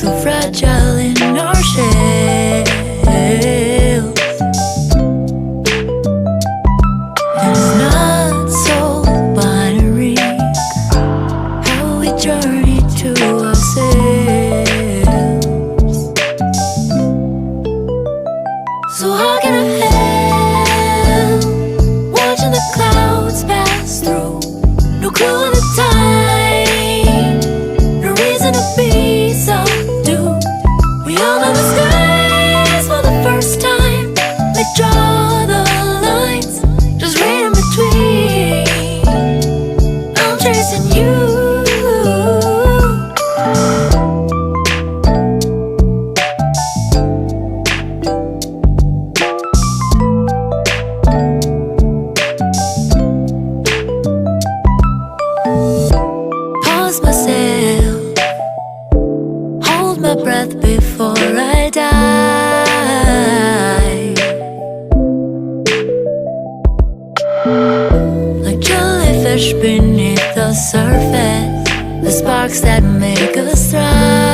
so fragile in our shells. It's not so binary how we journey to ourselves. So how can I help watching the clouds pass through? No clue at the time, no reason to be subdued. We all know the skies for the first time. They draw the lines, just read in between. I'm chasing you. Pause myself, hold my breath before I die. Like jellyfish beneath the surface, the sparks that make us thrive.